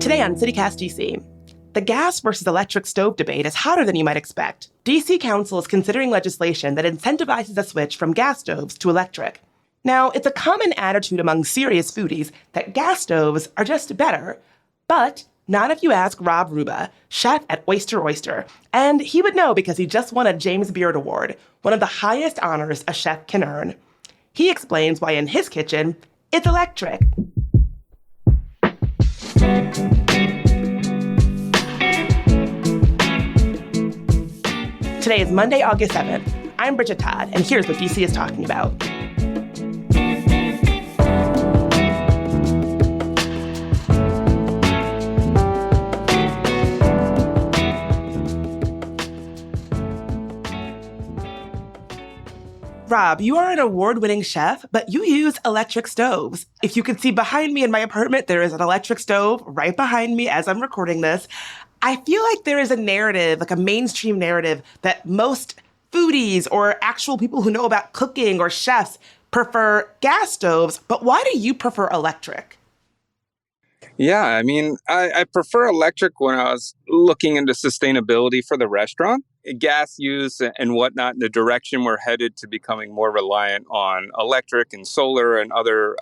Today on CityCast DC, the gas versus electric stove debate is hotter than you might expect. DC Council is considering legislation that incentivizes a switch from gas stoves to electric. Now, it's a common attitude among serious foodies that gas stoves are just better, but not if you ask Rob Rubba, chef at Oyster Oyster. And he would know because he just won a James Beard Award, one of the highest honors a chef can earn. He explains why in his kitchen, it's electric. Today is Monday, August 7th. I'm Bridget Todd, and here's what DC is talking about. Rob, you are an award-winning chef, but you use electric stoves. If you can see behind me in my apartment, there is an electric stove right behind me as I'm recording this. I feel like there is a narrative, like a mainstream narrative, that most foodies or actual people who know about cooking or chefs prefer gas stoves, but why do you prefer electric? Yeah, I prefer electric when I was looking into sustainability for the restaurant. Gas use and whatnot, in the direction we're headed to becoming more reliant on electric and solar and other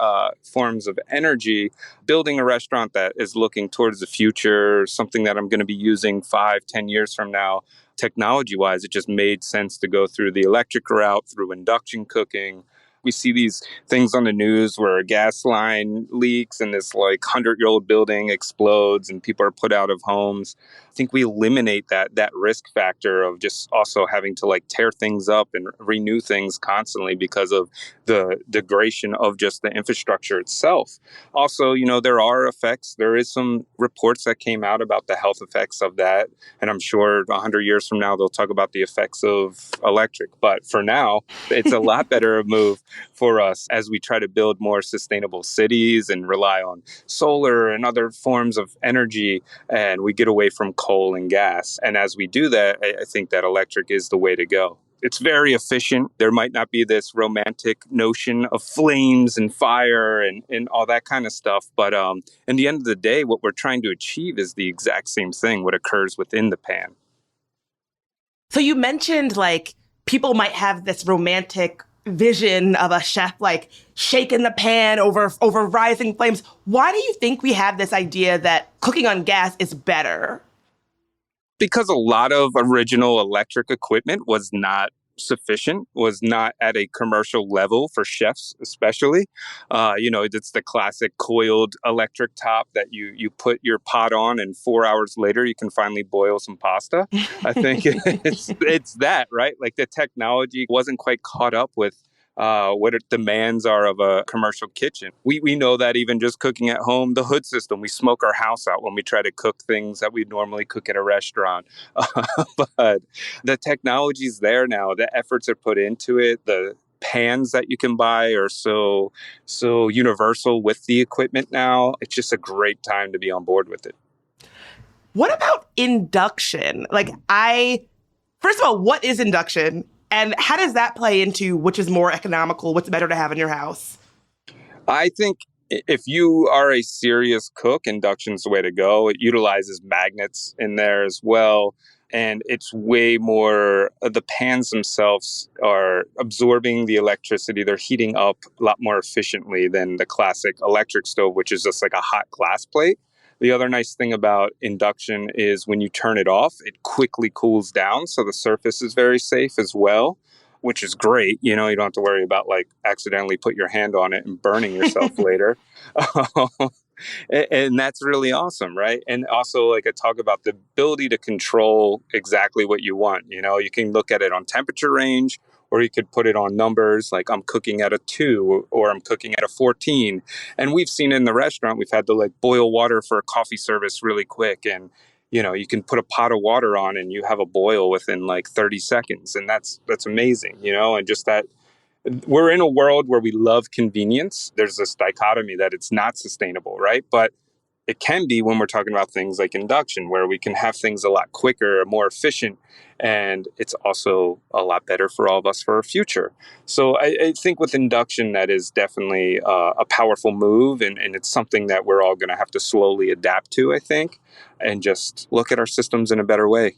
forms of energy. Building a restaurant that is looking towards the future, something that I'm going to be using 5-10 years from now, technology-wise, it just made sense to go through the electric route, through induction cooking. We see these things on the news where a gas line leaks and this 100-year-old building explodes and people are put out of homes. I think we eliminate that risk factor of just also having to tear things up and renew things constantly because of the degradation of just the infrastructure itself. Also, there are effects. There is some reports that came out about the health effects of that. And I'm sure 100 years from now, they'll talk about the effects of electric. But for now, it's a lot better move for us as we try to build more sustainable cities and rely on solar and other forms of energy, and we get away from coal and gas. And as we do that, I think that electric is the way to go. It's very efficient. There might not be this romantic notion of flames and fire and all that kind of stuff. But in the end of the day, what we're trying to achieve is the exact same thing, what occurs within the pan. So you mentioned people might have this romantic vision of a chef shaking the pan over rising flames. Why do you think we have this idea that cooking on gas is better? Because a lot of original electric equipment was not sufficient, was not at a commercial level for chefs, especially. It's the classic coiled electric top that you put your pot on and 4 hours later you can finally boil some pasta. I think it's that, right? The technology wasn't quite caught up with what its demands are of a commercial kitchen. We know that even just cooking at home, the hood system, we smoke our house out when we try to cook things that we normally cook at a restaurant. But the technology's there now. The efforts are put into it. The pans that you can buy are so universal with the equipment now. It's just a great time to be on board with it. What about induction? First of all, what is induction? And how does that play into which is more economical, what's better to have in your house? I think if you are a serious cook, induction's the way to go. It utilizes magnets in there as well. And it's way more, the pans themselves are absorbing the electricity. They're heating up a lot more efficiently than the classic electric stove, which is just like a hot glass plate. The other nice thing about induction is when you turn it off, it quickly cools down. So the surface is very safe as well, which is great. You don't have to worry about accidentally put your hand on it and burning yourself later. And that's really awesome, right? And also, I talk about the ability to control exactly what you want. You can look at it on temperature range, or you could put it on numbers like I'm cooking at a 2 or I'm cooking at a 14. And we've seen in the restaurant, we've had to boil water for a coffee service really quick. And, you can put a pot of water on and you have a boil within 30 seconds. And that's amazing, and just that. We're in a world where we love convenience. There's this dichotomy that it's not sustainable, right? But it can be when we're talking about things like induction, where we can have things a lot quicker, more efficient, and it's also a lot better for all of us for our future. So I think with induction, that is definitely a powerful move, and it's something that we're all going to have to slowly adapt to, I think, and just look at our systems in a better way.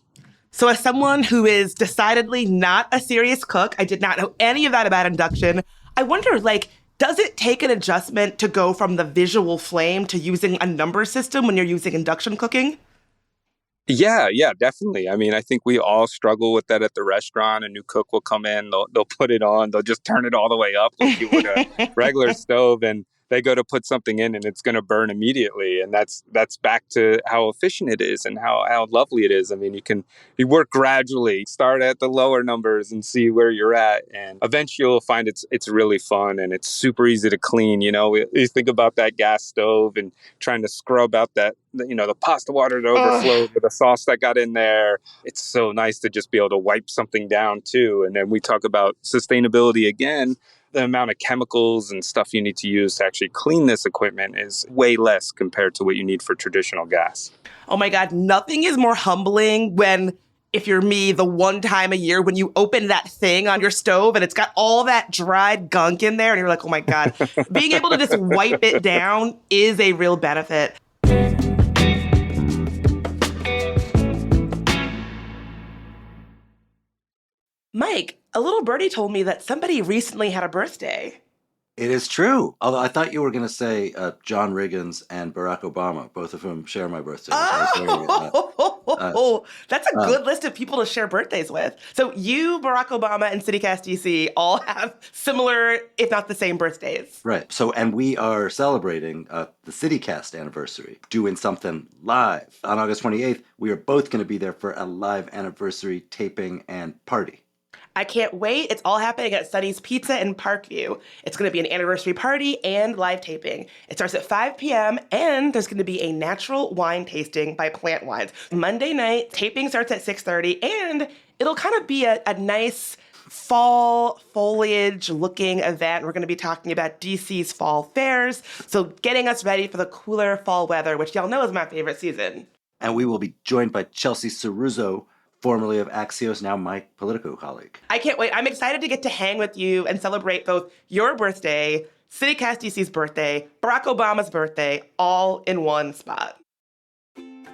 So as someone who is decidedly not a serious cook, I did not know any of that about induction. I wonder, does it take an adjustment to go from the visual flame to using a number system when you're using induction cooking? Yeah, definitely. I mean, I think we all struggle with that at the restaurant. A new cook will come in, they'll put it on, they'll just turn it all the way up like you would a regular stove, and they go to put something in and it's going to burn immediately. And that's back to how efficient it is and how lovely it is. I mean, you work gradually, start at the lower numbers and see where you're at, and eventually you'll find it's really fun and it's super easy to clean. You think about that gas stove and trying to scrub out that, the pasta water that overflowed with the sauce that got in there. It's so nice to just be able to wipe something down too. And then we talk about sustainability again. The amount of chemicals and stuff you need to use to actually clean this equipment is way less compared to what you need for traditional gas. Oh my God, nothing is more humbling when, if you're me, the one time a year when you open that thing on your stove and it's got all that dried gunk in there and you're like, oh my God, being able to just wipe it down is a real benefit. Mike, a little birdie told me that somebody recently had a birthday. It is true. Although I thought you were going to say John Riggins and Barack Obama, both of whom share my birthday. That's a good list of people to share birthdays with. So you, Barack Obama, and CityCast DC all have similar, if not the same, birthdays. Right. So, and we are celebrating the CityCast anniversary, doing something live. On August 28th, we are both going to be there for a live anniversary taping and party. I can't wait. It's all happening at Sunny's Pizza in Parkview. It's going to be an anniversary party and live taping. It starts at 5 p.m. and there's going to be a natural wine tasting by Plant Wines. Monday night, taping starts at 6:30, and it'll kind of be a nice fall foliage-looking event. We're going to be talking about DC's fall fairs, so getting us ready for the cooler fall weather, which y'all know is my favorite season. And we will be joined by Chelsea Ceruzzo, formerly of Axios, now my Politico colleague. I can't wait. I'm excited to get to hang with you and celebrate both your birthday, CityCast DC's birthday, Barack Obama's birthday, all in one spot.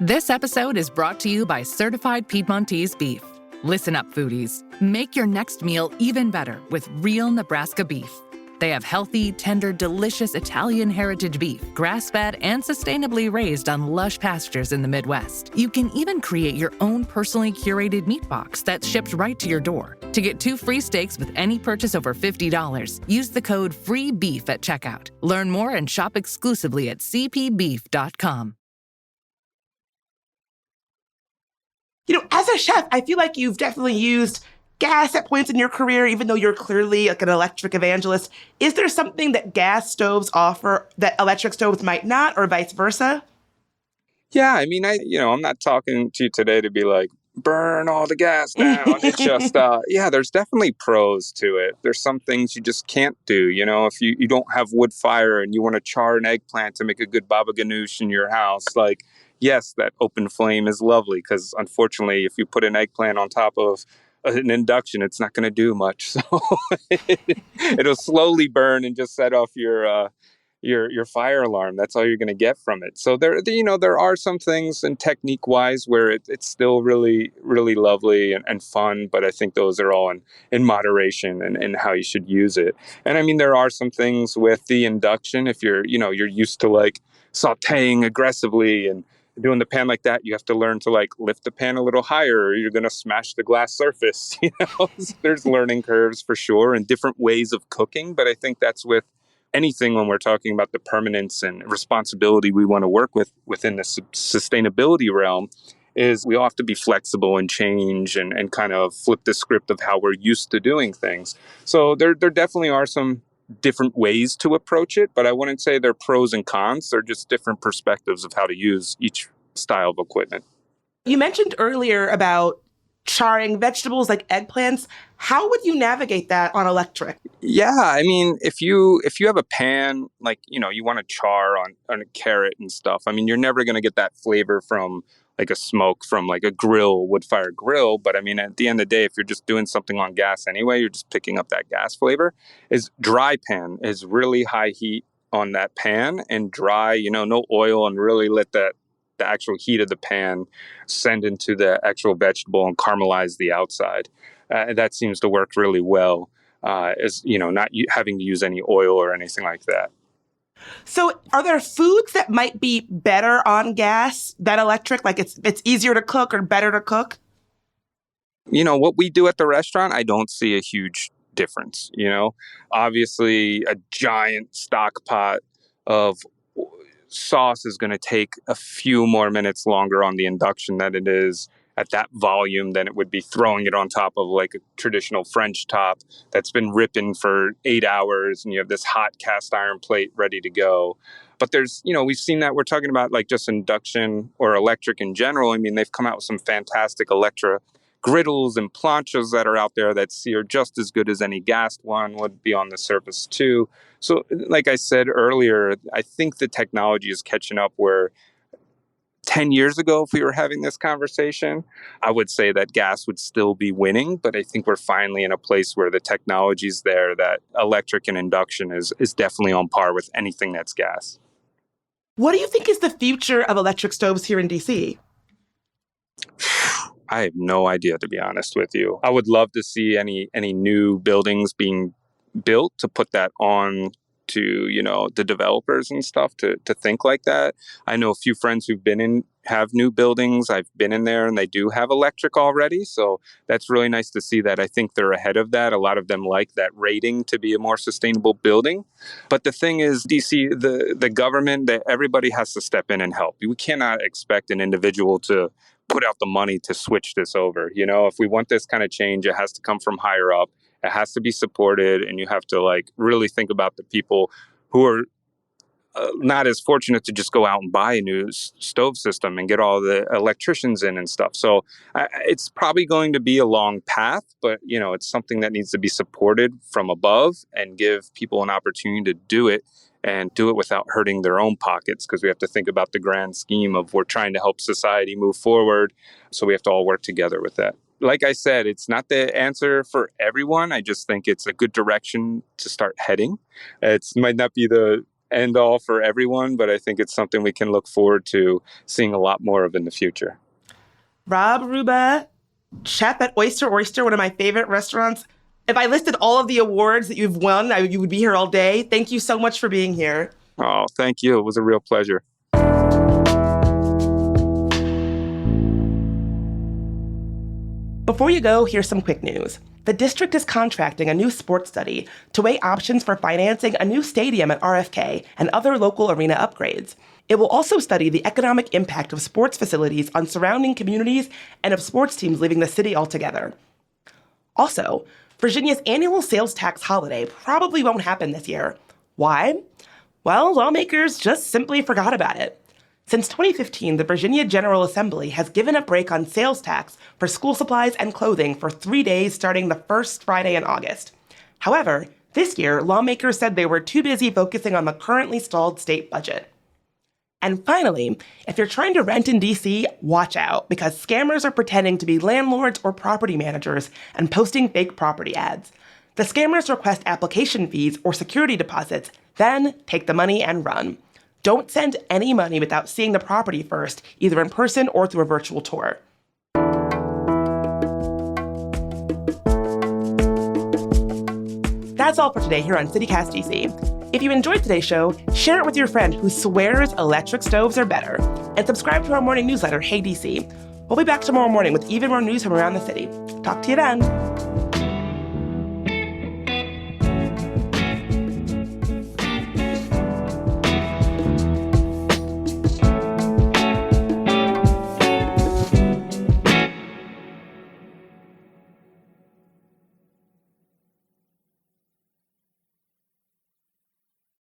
This episode is brought to you by Certified Piedmontese Beef. Listen up, foodies. Make your next meal even better with real Nebraska beef. They have healthy, tender, delicious Italian heritage beef, grass-fed and sustainably raised on lush pastures in the Midwest. You can even create your own personally curated meat box that's shipped right to your door. To get 2 free steaks with any purchase over $50, use the code FREEBEEF at checkout. Learn more and shop exclusively at cpbeef.com. As a chef, I feel like you've definitely used gas at points in your career, even though you're clearly like an electric evangelist. Is there something that gas stoves offer that electric stoves might not, or vice versa? Yeah, I mean, I'm not talking to you today to be like, burn all the gas down. It's just, there's definitely pros to it. There's some things you just can't do. If you don't have wood fire and you want to char an eggplant to make a good baba ganoush in your house, yes, that open flame is lovely, because unfortunately, if you put an eggplant on top of an induction, it's not going to do much. So it'll slowly burn and just set off your fire alarm. That's all you're going to get from it. So there are some things, and technique wise, where it's still really, really lovely and fun. But I think those are all in moderation and how you should use it. And I mean, there are some things with the induction. If you're used to sauteing aggressively and doing the pan like that, you have to learn to lift the pan a little higher, or you're going to smash the glass surface. There's learning curves for sure, and different ways of cooking. But I think that's with anything when we're talking about the permanence and responsibility we want to work with within the sustainability realm, is we all have to be flexible and change and kind of flip the script of how we're used to doing things. So there definitely are some different ways to approach it, but I wouldn't say they're pros and cons. They're just different perspectives of how to use each style of equipment. You mentioned earlier about charring vegetables like eggplants. How would you navigate that on electric? Yeah, I mean, if you have a pan, like, you want to char on a carrot and stuff, I mean, you're never going to get that flavor from like a smoke from like a wood fire grill. But I mean, at the end of the day, if you're just doing something on gas anyway, you're just picking up that gas flavor. Is dry pan is really high heat on that pan and dry, no oil, and really let the actual heat of the pan send into the actual vegetable and caramelize the outside. That seems to work really well, as not having to use any oil or anything like that. So are there foods that might be better on gas than electric? Like it's easier to cook or better to cook? What we do at the restaurant, I don't see a huge difference. Obviously a giant stock pot of sauce is going to take a few more minutes longer on the induction than it is at that volume than it would be throwing it on top of like a traditional French top that's been ripping for 8 hours and you have this hot cast iron plate ready to go. But there's, we've seen that. We're talking about like just induction or electric in general. I mean, they've come out with some fantastic electric griddles and planchas that are out there that sear just as good as any gassed one would be on the surface too. So like I said earlier, I think the technology is catching up where 10 years ago, if we were having this conversation, I would say that gas would still be winning. But I think we're finally in a place where the technology is there that electric and induction is definitely on par with anything that's gas. What do you think is the future of electric stoves here in DC? I have no idea, to be honest with you. I would love to see any new buildings being built to put that on to, the developers and stuff to think like that. I know a few friends who've have new buildings. I've been in there and they do have electric already. So that's really nice to see that. I think they're ahead of that. A lot of them like that rating to be a more sustainable building. But the thing is, DC, the government, that everybody has to step in and help. We cannot expect an individual to put out the money to switch this over. If we want this kind of change, it has to come from higher up. It has to be supported, and you have to really think about the people who are not as fortunate to just go out and buy a new stove system and get all the electricians in and stuff. So it's probably going to be a long path, but it's something that needs to be supported from above and give people an opportunity to do it and do it without hurting their own pockets, because we have to think about the grand scheme of we're trying to help society move forward. So we have to all work together with that. Like I said, it's not the answer for everyone. I just think it's a good direction to start heading. It might not be the end all for everyone, but I think it's something we can look forward to seeing a lot more of in the future. Rob Rubba, chef at Oyster Oyster, one of my favorite restaurants. If I listed all of the awards that you've won, you would be here all day. Thank you so much for being here. Oh, thank you. It was a real pleasure. Before you go, here's some quick news. The district is contracting a new sports study to weigh options for financing a new stadium at RFK and other local arena upgrades. It will also study the economic impact of sports facilities on surrounding communities and of sports teams leaving the city altogether. Also, Virginia's annual sales tax holiday probably won't happen this year. Why? Well, lawmakers just simply forgot about it. Since 2015, the Virginia General Assembly has given a break on sales tax for school supplies and clothing for 3 days starting the first Friday in August. However, this year, lawmakers said they were too busy focusing on the currently stalled state budget. And finally, if you're trying to rent in DC, watch out, because scammers are pretending to be landlords or property managers and posting fake property ads. The scammers request application fees or security deposits, then take the money and run. Don't send any money without seeing the property first, either in person or through a virtual tour. That's all for today here on CityCast DC. If you enjoyed today's show, share it with your friend who swears electric stoves are better. And subscribe to our morning newsletter, Hey DC. We'll be back tomorrow morning with even more news from around the city. Talk to you then.